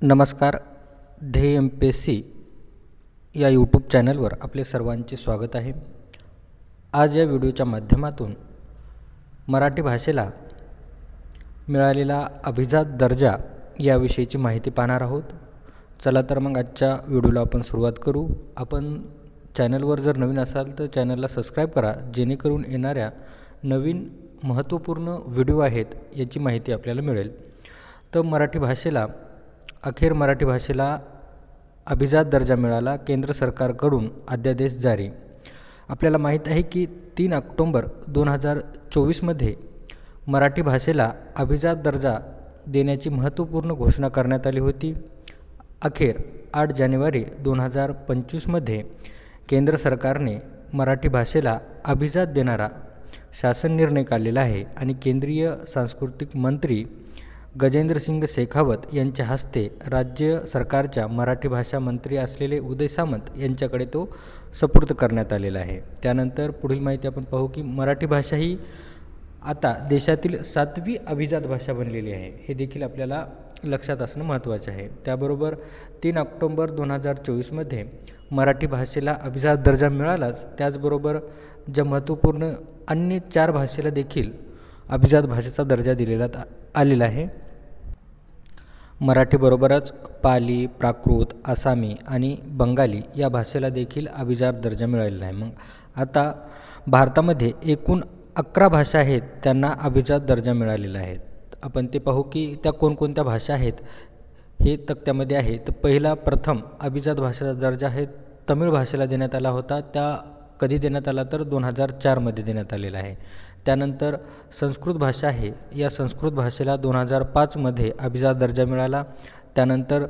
नमस्कार. ध्येय MPSC या यूट्यूब चॅनलवर आपले सर्वांचे स्वागत आहे. आज या व्हिडिओच्या माध्यमातून मराठी भाषेला मिळालेला अभिजात दर्जा याविषयीची माहिती पाहणार आहोत. चला तर मग आजच्या व्हिडिओला आपण सुरुवात करू. आपण चॅनलवर जर नवीन असाल तर चॅनलला सबस्क्राईब करा, जेणेकरून येणाऱ्या नवीन महत्त्वपूर्ण व्हिडिओ आहेत याची माहिती आपल्याला मिळेल. तर मराठी भाषेला अभिजात दर्जा मिळाला. केंद्र सरकारकडून अध्यादेश जारी. आपल्याला माहीत आहे की 3 ऑक्टोंबर 2024मध्ये मराठी भाषेला अभिजात दर्जा देण्याची महत्त्वपूर्ण घोषणा करण्यात आली होती. अखेर 8 जानेवारी 2025मध्ये केंद्र सरकारने मराठी भाषेला अभिजात देणारा शासन निर्णय काढलेला आहे आणि केंद्रीय सांस्कृतिक मंत्री गजेंद्रसिंग शेखावत यांच्या हस्ते राज्य सरकारच्या मराठी भाषा मंत्री असलेले उदय सामंत यांच्याकडे तो सुपूर्द करण्यात आलेला आहे. त्यानंतर पुढील माहिती आपण पाहू की मराठी भाषा ही आता देशातील 7वी अभिजात भाषा बनलेली आहे. हे देखील आपल्याला लक्षात असणं महत्त्वाचे आहे. त्याबरोबर 3 ऑक्टोंबर 2024मध्ये मराठी भाषेला अभिजात दर्जा मिळालाच, त्याचबरोबर ज्या महत्त्वपूर्ण अन्य 4 भाषेला देखील अभिजात भाषेचा दर्जा दिलेला आलेला आहे. मराठीबरोबरच पाली, प्राकृत, आसामी आणि बंगाली या भाषेला देखील अभिजात दर्जा मिळालेला आहे. मग आता भारतामध्ये एकूण 11 भाषा आहेत त्यांना अभिजात दर्जा मिळालेला आहे. आपण ते पाहू की त्या कोणकोणत्या भाषा आहेत हे तक्त्यामध्ये आहे. तर प्रथम अभिजात भाषेचा दर्जा आहे तमिळ भाषेला देण्यात आला होता. त्या कधी देण्यात आला तर 2004मध्ये देण्यात आलेला आहे. त्यानंतर संस्कृत भाषा आहे, या संस्कृत भाषेला 2005मध्ये अभिजात दर्जा मिळाला. त्यानंतर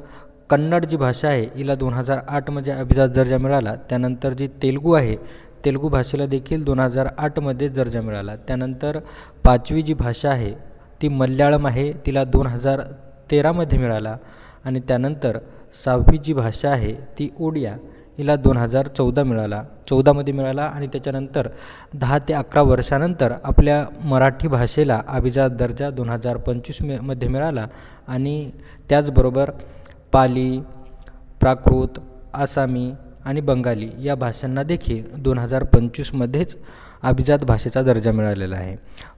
कन्नड जी भाषा आहे हिला 2008मध्ये अभिजात दर्जा मिळाला. त्यानंतर जी तेलुगू आहे, तेलुगू भाषेला देखील 2008मध्ये दर्जा मिळाला. त्यानंतर 5वी जी भाषा आहे ती मल्याळम आहे, तिला 2013मध्ये मिळाला. आणि त्यानंतर 6वी जी भाषा आहे ती ओडिया, हिला 2014मध्ये मिळाला. आणि त्याच्यानंतर 10 ते 11 वर्षानंतर आपल्या मराठी भाषेला अभिजात दर्जा 2025मध्ये मिळाला. आणि त्याचबरोबर पाली, प्राकृत, आसामी आणि बंगाली या भाषांना देखील 2025मध्येच अभिजात भाषेचा दर्जा मिळालेला आहे.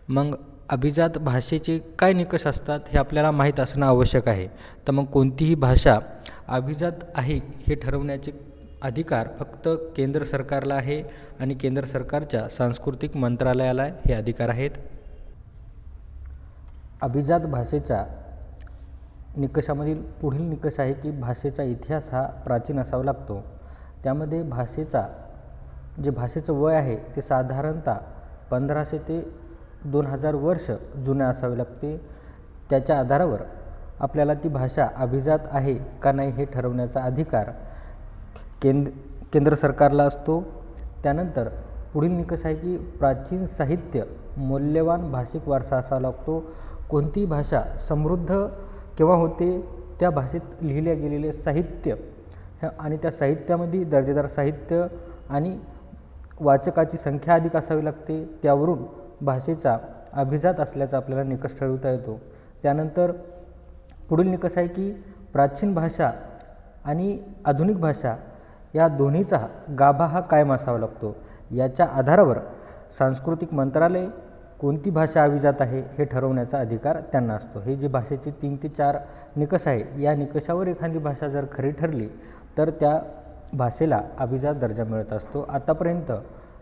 मग अभिजात भाषेचे काय निकष असतात हे आपल्याला माहीत असणं आवश्यक आहे. तर मग कोणतीही भाषा अभिजात आहे हे ठरवण्याचे अधिकार फक्त केंद्र सरकारला आहे आणि केंद्र सरकारच्या सांस्कृतिक मंत्रालयाला हे अधिकार आहेत. अभिजात भाषेच्या निकषामधील पुढील निकष आहे की भाषेचा इतिहास हा प्राचीन असावा लागतो. त्यामध्ये भाषेचं वय आहे ते साधारणतः 1500 ते 2000 वर्ष जुने असावे लागते. त्याच्या आधारावर आपल्याला ती भाषा अभिजात आहे का नाही हे ठरवण्याचा अधिकार केंद्र सरकारला असतो. त्यानंतर पुढील निकष आहे की प्राचीन साहित्य मौल्यवान भाषिक वारसा असावा लागतो. कोणतीही भाषा समृद्ध केव्हा होते, त्या भाषेत लिहिल्या गेलेले साहित्य आणि त्या साहित्यामध्ये दर्जेदार साहित्य आणि वाचकाची संख्या अधिक असावी लागते. त्यावरून भाषेचा अभिजात असल्याचा आपल्याला निकष ठरवता येतो. त्यानंतर पुढील निकष आहे की प्राचीन भाषा आणि आधुनिक भाषा या दोन्हीचा गाभा हा कायम असावा लागतो. याच्या आधारावर सांस्कृतिक मंत्रालय कोणती भाषा अभिजात आहे हे ठरवण्याचा अधिकार त्यांना असतो. हे जे भाषेचे 3 ते 4 निकष आहे, या निकषावर एखादी भाषा जर खरी ठरली तर त्या भाषेला अभिजात दर्जा मिळत असतो. आतापर्यंत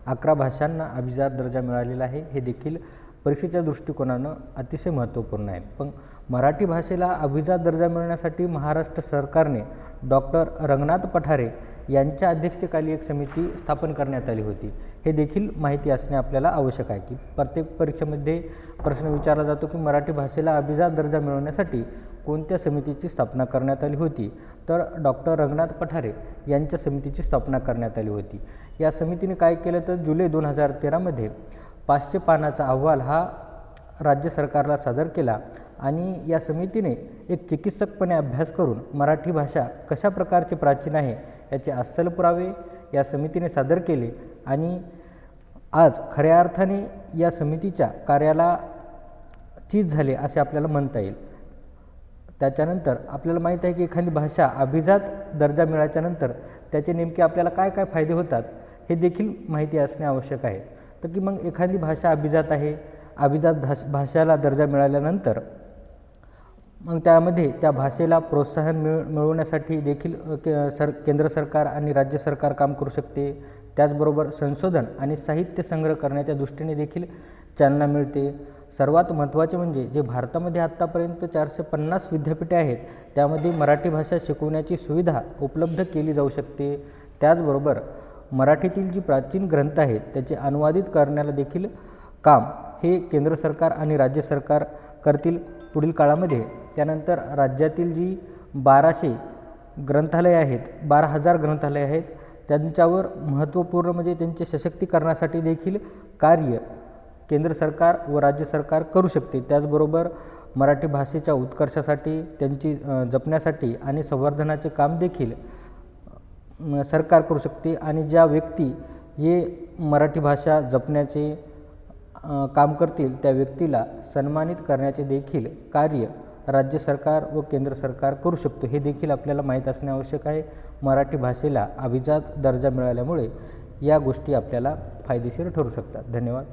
11 भाषांना अभिजात दर्जा मिळालेला आहे. हे देखील परीक्षेच्या दृष्टिकोनानं अतिशय महत्त्वपूर्ण आहे. पण मराठी भाषेला अभिजात दर्जा मिळण्यासाठी महाराष्ट्र सरकारने डॉक्टर रंगनाथ पठारे यांच्या अध्यक्षतेखाली एक समिती स्थापन करण्यात आली होती. हे देखील माहिती असणे आपल्याला आवश्यक आहे की प्रत्येक परीक्षेमध्ये प्रश्न विचारला जातो की मराठी भाषेला अभिजात दर्जा मिळवण्यासाठी कोणत्या समितीची स्थापना करण्यात आली होती. तर डॉक्टर रंगनाथ पठारे यांच्या समितीची स्थापना करण्यात आली होती. या समितीने काय केलं तर जुलै 2013मध्ये 500 पानाचा अहवाल हा राज्य सरकारला सादर केला आणि या समितीने एक चिकित्सकपणे अभ्यास करून मराठी भाषा कशा प्रकारची प्राचीन आहे याचे अस्सल पुरावे या समितीने सादर केले. आणि आज खऱ्या अर्थाने या समितीच्या कार्याला चीज झाले असे आपल्याला म्हणता येईल. त्याच्यानंतर आपल्याला माहीत आहे की एखादी भाषा अभिजात दर्जा मिळाल्याच्यानंतर त्याचे नेमके आपल्याला काय काय फायदे होतात हे देखील माहिती असणे आवश्यक आहे. तर की मग एखादी भाषा अभिजात आहे, अभिजात भाषेला दर्जा मिळाल्यानंतर मग त्यामध्ये त्या भाषेला प्रोत्साहन मिळवण्यासाठी देखील केंद्र सरकार आणि राज्य सरकार काम करू शकते. त्याचबरोबर संशोधन आणि साहित्य संग्रह करण्याच्या दृष्टीने देखील चालना मिळते. सर्वात महत्त्वाचे म्हणजे जे भारतामध्ये आत्तापर्यंत 450 विद्यापीठे आहेत त्यामध्ये मराठी भाषा शिकवण्याची सुविधा उपलब्ध केली जाऊ शकते. त्याचबरोबर मराठीतील जी प्राचीन ग्रंथ आहेत त्याचे अनुवादित करण्याला देखील काम हे केंद्र सरकार आणि राज्य सरकार करतील पुढील काळामध्ये. त्यानंतर राज्यातील जी 1200 ग्रंथालये आहेत, 12,000 ग्रंथालये आहेत, त्यांच्यावर महत्त्वपूर्ण म्हणजे त्यांच्या सशक्तीकरणासाठी देखील कार्य केंद्र सरकार व राज्य सरकार करू शकते. त्याचबरोबर मराठी भाषेच्या उत्कर्षासाठी, त्यांची जपण्यासाठी आणि संवर्धनाचे काम देखील सरकार करू शकते. आणि ज्या व्यक्ती हे मराठी भाषा जपण्याचे काम करतील त्या व्यक्तीला सन्मानित करण्याचे देखील कार्य राज्य सरकार व केंद्र सरकार करू शकतो. हे देखील आपल्याला माहीत असणे आवश्यक आहे. मराठी भाषेला अभिजात दर्जा मिळाल्यामुळे या गोष्टी आपल्याला फायदेशीर ठरू शकतात. धन्यवाद.